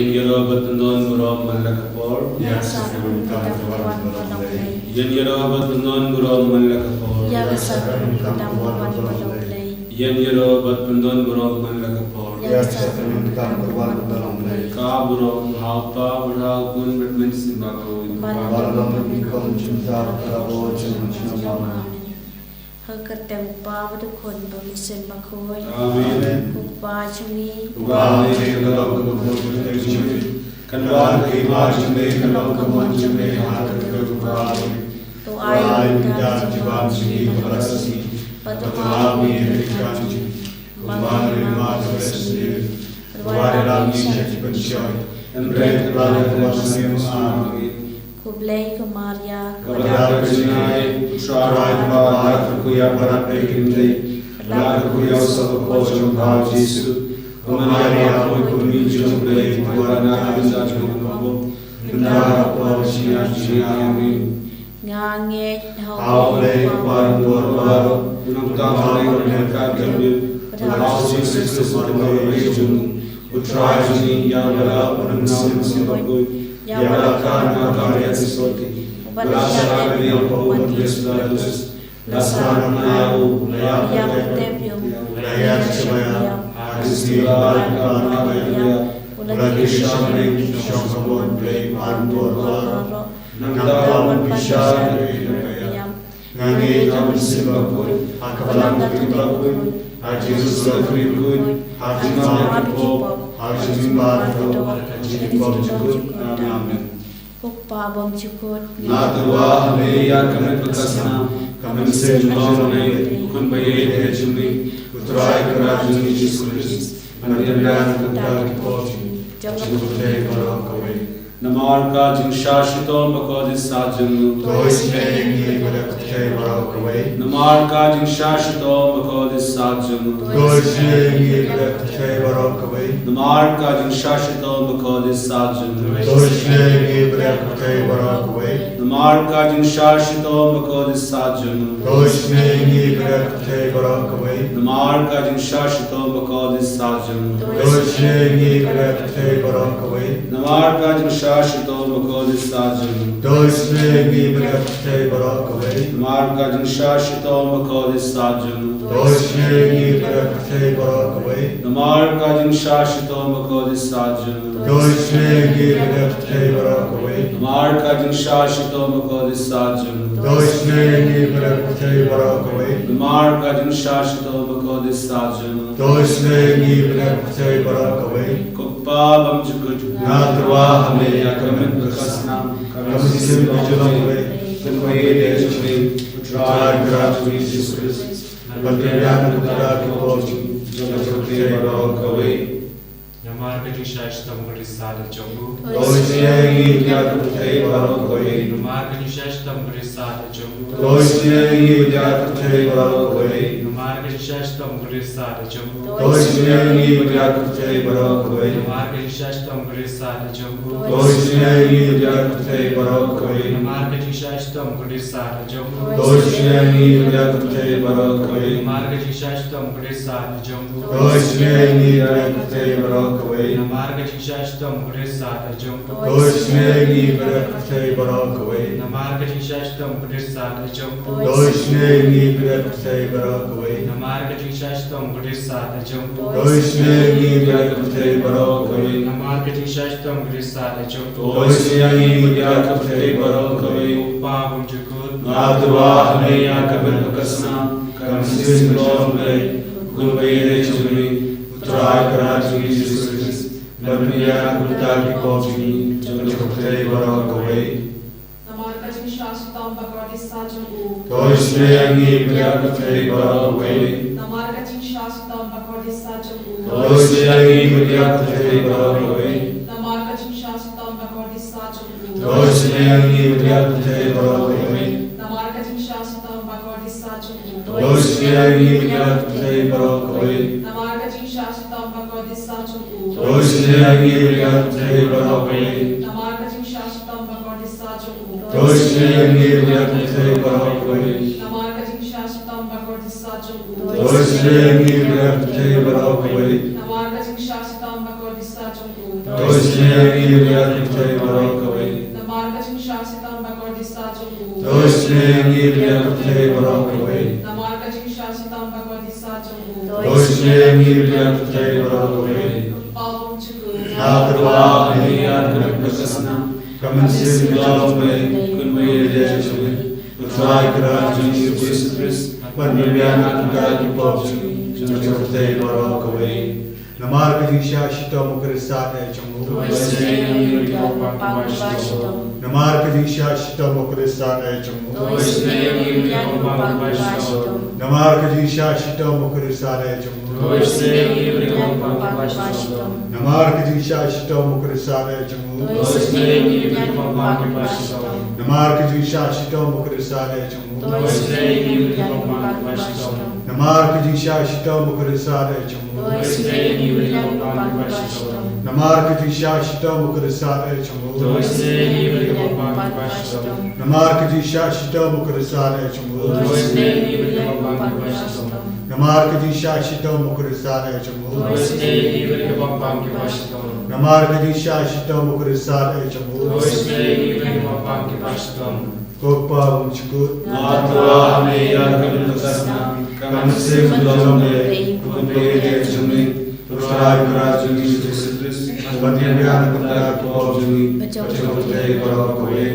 Yen yero batandon burom malakapor. Yasarum kadamwan balonglay. Yen yero batandon burom malakapor. Yasarum kadamwan balonglay. Yen yero batandon burom malakapor. Yasarum kadamwan balonglay. Ka burom halpa bural kun betmen simbako. Balam mikon cinta kabo cinta. Hakatem pa badukon bamisin bakoy. Amen. Upa chumi. Ugal ne kalau kebun chumi. Kanwan kema chumi kalau kebun chumi hat kebun. To ay dan jiwan chumi berasi. Patama mirkan chumi. Mari mari sesi. Wari lagi cek pencoy. Embrek lagi masih amin. Kublay Kumaria. Kepada Krishnai, Usharai Kumaria, Kuya Parapekindai, Laka Kuya Sabako Chumpal Jesu, Kumaria Kumi Chumblay, Kuarana Kisa Chumbo, Indara Pavashina Amin. Nganget Haulay Kuarambor, Unamtamay Kunaka Kamil, Udhasi Sisters Marmay Rejum, Utrajani Yamala Unamnam Simbakui, Yabalakan Karya Sisoti, Lasara Yampo Yeslatus, Lasana Nayahu, Nayahu, Nayachmaya, Aristila, Kanaya, Ulakishamay, Shamsamon, Play, Antor, Nangdawan, Pishar, Nangi, Taman Simbakun, Akalam Timbakun, Jesus Lakrikun, Hajimam Pop, Hajimbar, Hajimam Amen. Upabam Chukut, Natwa, Meya, Kamet Pakasana, Kamet Senjone, Kunbaye, Hechumi, Utrai Karajuni, Jesus, Mariana, Kutaki Pochi, Chukute, Barakaway. Namarka, Jinshashito, Makodis Sajanu, Toisme, Barakute, Barakaway. Namarka, Jinshashito, Makodis Sajanu, Toisme, Barakute, Barakaway. Namarka, Jinshashito, Makodis Sajanu, Toisme, Barakute, Barakaway. Namarka, Jinshashito, Makodis Sajanu, Toisme, Barakute, Barakaway. Namarka, Jinshashito, Makodis Sajanu, Toisme, Barakute, Barakaway. Namarka, Jinshashito, Makodis Sajanu, Toisme, Barakute, Barakaway. Namarka, Jinshashito, Makodis Sajanu, Toisme, Barakute, Barakaway. Namarka, Jinshashito, Makodis Sajanu, Toisme, Barakute, Barakaway. Namarka, Jinshashito, Makodis Sajanu, Toisme, Barakute, Barakaway. Namarka, Jinshashito, Makodis Sajanu, Toisme, Barakute, Barakaway. Kupabam Chukut, Natwa, Ameya, Kamet Pakasana, Kamisim Bajalaway. Kunbaye, Hechumi, Utrai Karajuni, Jesus, Mariana, Kutaki Pochi, Chukute, Barakaway. Namarka Jinshashtam Grisada Jambu. Toisme, Yakute, Barakaway. Namarka Jinshashtam Grisada Jambu. Toisme, Yakute, Barakaway. Namarka Jinshashtam Grisada Jambu. Toisme, Yakute, Barakaway. Namarka Jinshashtam Grisada Jambu. Toisme, Yakute, Barakaway. Namarka Jinshashtam Grisada Jambu. Toisme, Yakute, Barakaway. Namarka Jinshashtam Grisada Jambu. Toisme, Yakute, Barakaway. Namarka Jinshashtam Grisada Jambu. Toisme, Yakute, Barakaway. Namarka Jinshashtam Grisada Jambu. Toisme, Yakute, Barakaway. Namarka Jinshashtam Grisada Jambu. Toisme, Yakute, Barakaway. Namarka Jinshashtam Grisada Jambu. Toisme, Yakute, Barakaway. Upabam Chukut, Natwa, Ameya, Kamet Pakasana, Kamisim Bajalaway. Kunbaye, Hechumi, Utrai Karajuni, Jesus, Mariana, Kutaki Pochi, Chukute, Barakaway. Namarka Jinshashtam Bhagavati Sajanu. Toisme, Yakute, Barakaway. Namarka Jinshashtam Bhagavati Sajanu. Toisme, Yakute, Barakaway. Namarka Jinshashtam Bhagavati Sajanu. Toisme, Yakute, Barakaway. Namarka Jinshashtam Bhagavati Sajanu. Toisme, Yakute, Barakaway. Namarka Jinshashtam Bhagavati Sajanu. Toisme, Yakute, Barakaway. Namarka Jinshashtam Bhagavati Sajanu. Toisme, Yakute, Barakaway. Namarka Jinshashtam Bhagavati Sajanu. Toisme, Yakute, Barakaway. Namarka Jinshashtam Bhagavati Sajanu. Toisme, Doisne Gibran Putai Barakaway. Namarkajing Shasitam Bhagavadisa Jungu. Doisne Gibran Putai Barakaway. Namarkajing Shasitam Bhagavadisa Jungu. Doisne Gibran Putai Barakaway. Pavum Chugu. Natrwa Haniyan Nakasna. Kamansi Bilamay Kunway Yeshua. Putai Krajun Jesus Christ. Panyayan Kaki Popsi. Putai Barakaway. Namarkajing Shasitam Mukrisane Jungu. Namarkajing Shasitam Mukrisane Jungu. Namarkajing Shasitam Mukrisane Jungu. Namarkajing Shasitam Mukrisane Jungu. Namarkajing Shasitam Mukrisane Jungu. Namarkajing Shasitam Mukrisane Jungu. Namarkajing Shasitam Mukrisane Jungu. Namarkajing Shasitam Mukrisane Jungu. Namarkajing Shasitam Mukrisane Jungu. Namarkajing Shasitam Mukrisane Jungu. Kokpa Umchukut. Natwa Haniyan Nakasna. Kamansi Bilamay Kunway Yeshua. Putai Krajun Jesus Christ. Panyayan Kaki Popsi. Putai Barakaway.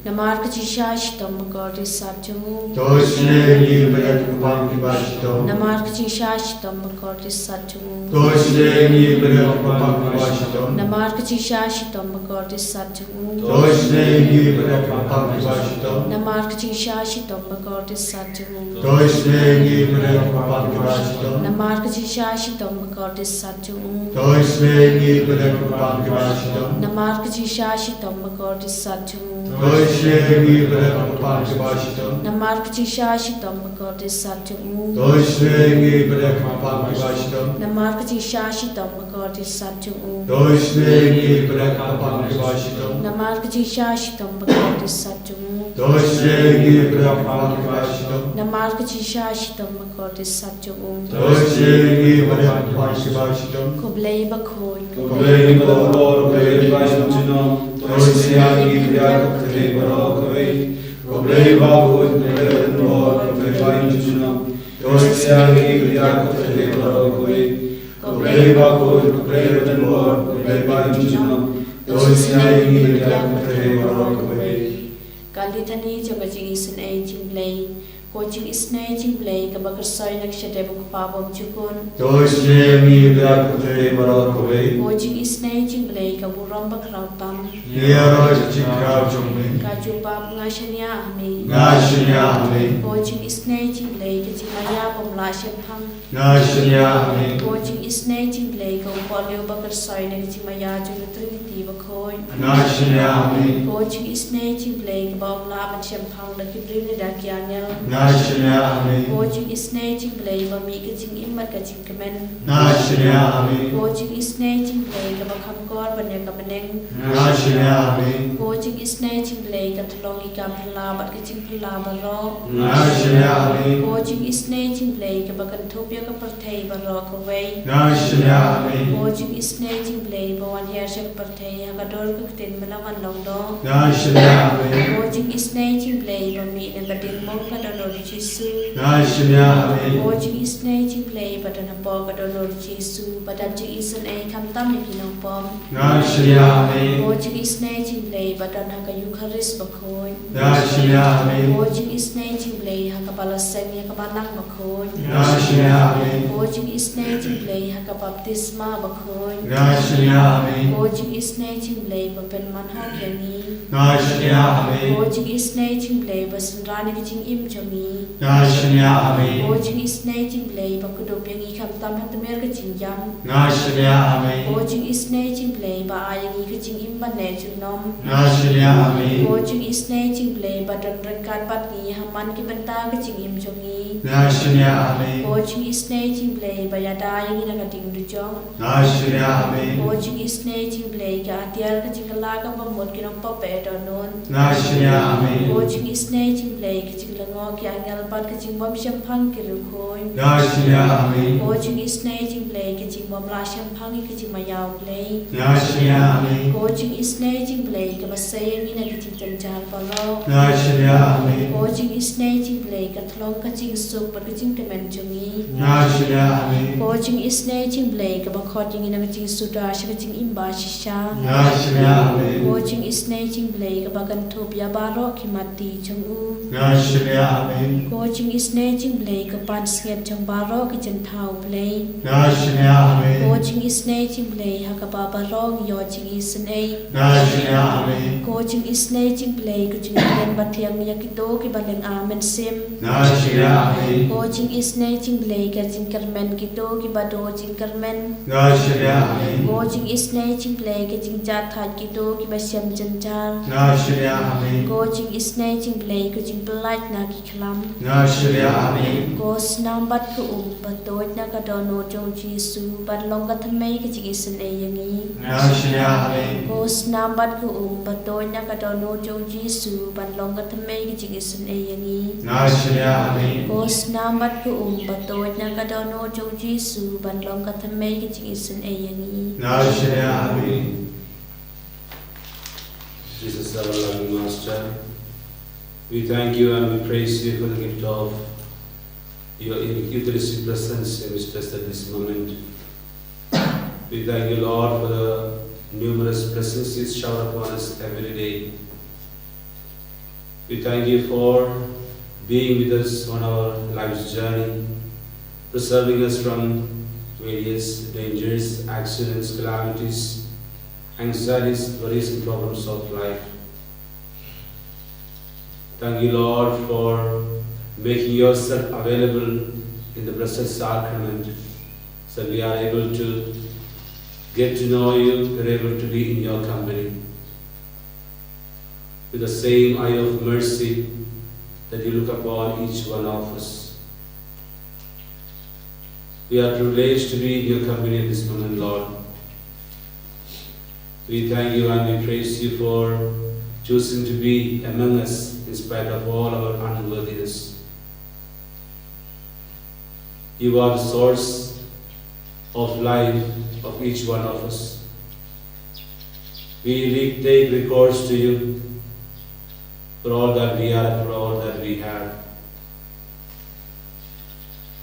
Namarkajing Shasitam Bhagavadisa Jungu. Doisne Gibran Putai Barakaway. Namarkajing Shasitam Bhagavadisa Jungu. Doisne Gibran Putai Barakaway. Namarkajing Shasitam Bhagavadisa Jungu. Doisne Gibran Putai Barakaway. Namarkajing Shasitam Bhagavadisa Jungu. Doisne Gibran Putai Barakaway. Namarkajing Shasitam Bhagavadisa Jungu. Doisne Gibran Putai Barakaway. Namarkajing Shasitam Bhagavadisa Jungu. Doisne Gibran Putai Barakaway. Namarkajing Shasitam Bhagavadisa Jungu. Doisne Gibran Putai Barakaway. Namarkajing Shasitam Bhagavadisa Jungu. Doisne Gibran Putai Barakaway. Namarkajing Shasitam Bhagavadisa Jungu. Doisne Gibran Putai Barakaway. Namarkajing Shasitam Bhagavadisa Jungu. Doisne Gibran Putai Barakaway. Koblei Bakhoi. Koblei Kor Koblei Baishno. Doisne Gibran Putai Barakaway. Koblei Bakhoi Koblei Kor Koblei Baishno. Doisne Gibran Putai Barakaway. Koblei Bakhoi Koblei Kor Koblei Baishno. Doisne Gibran Putai Barakaway. Kalithani Jagajing is an aging blade. Coaching is an aging blade. Kabakasai Nakshadebuk Pabam Chukun. Doisne Gibran Putai Barakaway. Coaching is an aging blade. Kaburamba Krautam. Niyaroj Chikrao Jungmi. Kajubab Ngashania Ami. Ngashnya Ami. Coaching is an aging blade. Kajimaya Pamlashan Pang. Ngashnya Ami. Coaching is an aging blade. Kaupolio Bakasai Nakimaya Jugatrinity Bakoi. Ngashnya Ami. Coaching is an aging blade. Bob Lab and Champang the Kibrin Dakianyal. Ngashnya Ami. Coaching is nating play, but me getting in my catching command. Ngashnya Ami. Coaching is nating play, but come God when you're coming. Ngashnya Ami. Coaching is nating play, got long icam but getting palaba raw. Ngashnya Ami. Coaching is nating play, but can topia kaparte but rock away. Ngashnya Ami. Coaching is nating play, but one year ship partay, Hagador cooked Malawan long dog. Ngashnya Ami. Coaching is nating play, but me and the din monk at Lord Jesus. Ngashnya Ami. Coaching is nating play, but an apog at Lord Jesus, but I'm is an a come tammy in bomb. Ngashnya Ami. Coaching is nating play, but an haka Eucharist bacoy. Ngashnya Ami. Coaching is nating play, Hakapala semi Hakabalang bacoy. Ngashnya Ami. Coaching is nating play, Hakabaptisma bacoy. Ngashnya Ami. Coaching is nating play, but Ben Manhokani. Ngashnya Ami. Coaching is nating play, but Sandrani getting im Jami. Ngashnya Ami. Coaching is nating play, but could open Ikam Tam at the Mercating Yam. Ngashnya Ami. Coaching is nating play, but I am getting im Banetum nom. Ngashnya Ami. Coaching is nating play, but on record but me Haman given la ka ching im jongi Nashnya Amen. ko ching isne ching play ba ya da yi na ka ting du jong Nashnya Amen. ko ching isne ching play ka tiar ka ching la ka ba mot ki nong pa pe do non Nashnya Amen. ko ching isne ching play ka ching la ngo ki angal pat ka ching bom sham phang ki ru khoi Nashnya Amen. ko ching isne ching play ka ching bom la sham phang ka ching ma yaw play Nashnya Amen. ko ching isne ching play ka ba say ni na ki ching chan chan pa lo Nashnya Amen. ko ching isne ching play ka thlong ka ching sup pa ka ching kemen jongi Nashnya Amen. ko ching isne ching play ka ba khot ching ina ka ching suda sha ka ching imba shisha Nashnya Amen. ko ching isne ching play ka ba kan thup ya ba ro ki mati chung u Nashnya Amen. ko ching isne ching play ka pan sket chung ba ro ki chen thau play Nashnya Amen. ko ching isne ching play ha ka ba ba ro yo ching isne Nashnya Amen. ko ching isne ching play ka ching len ba thiang ya ki to ki ba leng amen sim Nashnya Amen. ko ching isne ching play ka ching karmen ki to ki ba do ching karmen Nashnya Amen. ko ching isne ching play ka ching cha tha ki to ki ba siam chen char Nashnya Amen. ko ching isne ching play ka ching plait na ki khlam Nashnya Amen. ko snam bat ku ba to na ka do no chong chi su bat long ka thamai ka ching isen e yangi Nashnya Amen. ko snam bat ku ba to na ka do no chong chi su bat long ka thamai ka ching isen e yangi Nashnya Amen. ko snam bat ku ba to na ka do no chong chi su bat long ka thamai ka ching isen e yangi Nashnya Amen. Jesus, our loving Master, we thank you and we praise you for the gift of your Eucharistic presence amidst us at this moment. We thank you, Lord, for the numerous blessings you shower upon us every day. We thank you for being with us on our life's journey, preserving us from various dangers, accidents, calamities, anxieties, worries and problems of life. Thank you, Lord, for making yourself available in the Blessed Sacrament so we are able to get to know you, we're able to be in your company. With the same eye of mercy that you look upon each one of us. We are privileged to be in your company at this moment, Lord. We thank you and we praise you for choosing to be among us in spite of all our unworthiness. You are the source of life of each one of us. We take recourse to you for all that we are, for all that we have.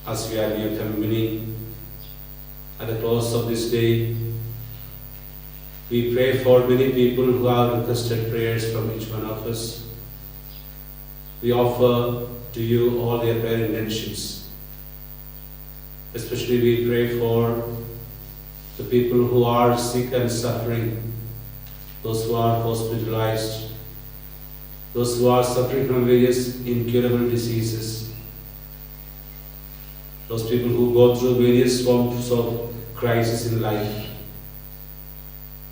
As we are in your company, at the close of this day, we pray for many people who have requested prayers from each one of us. We offer to you all their prayer intentions. Especially we pray for the people who are sick and suffering, those who are hospitalized, those who are suffering from various incurable diseases, those people who go through various forms of crisis in life,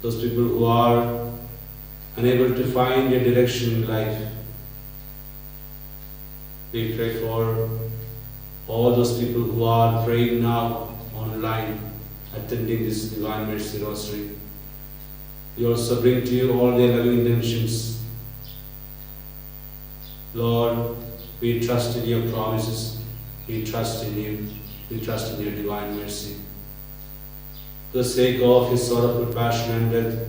those people who are unable to find a direction in life. We pray for all those people who are praying now online, attending this Divine Mercy Rosary. We also bring to you all their loving intentions. Lord, we trust in your promises. We trust in you. We trust in your divine mercy. For the sake of his sorrowful passion and death,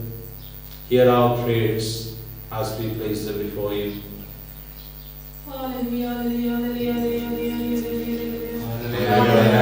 hear our prayers as we place them before you. Hallelujah, hallelujah, hallelujah, Hallelujah.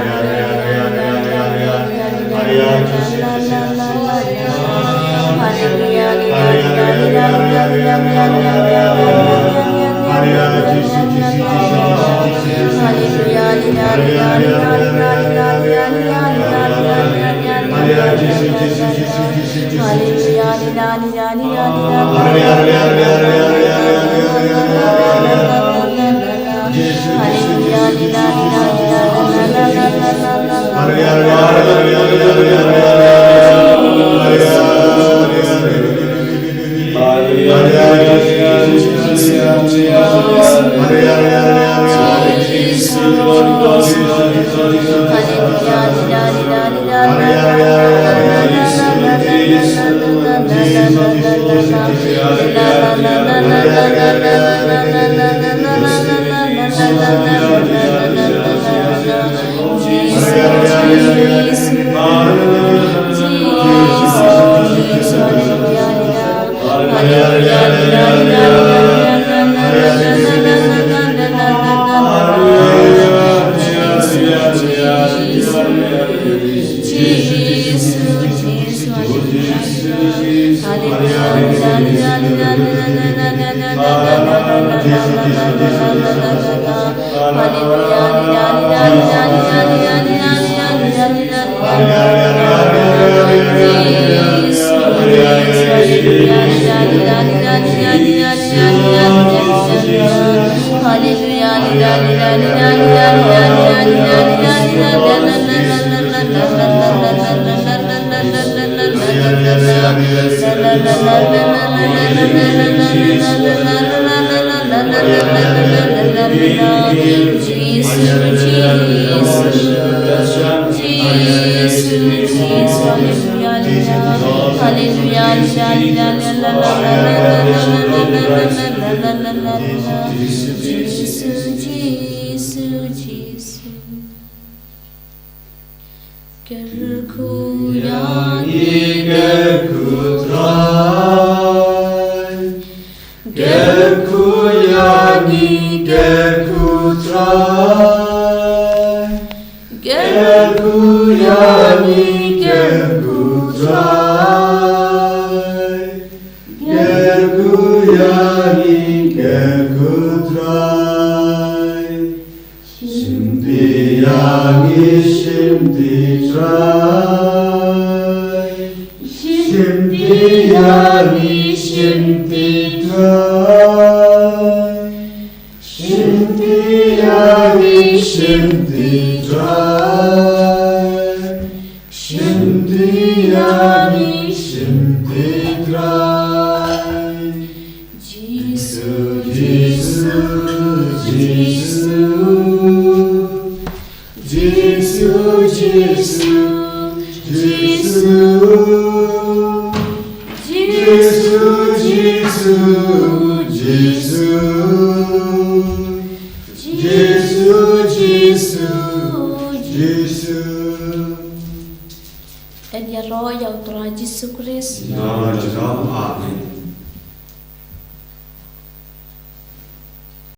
En ya roh yang Tuhan Yesus Kristus. Amen.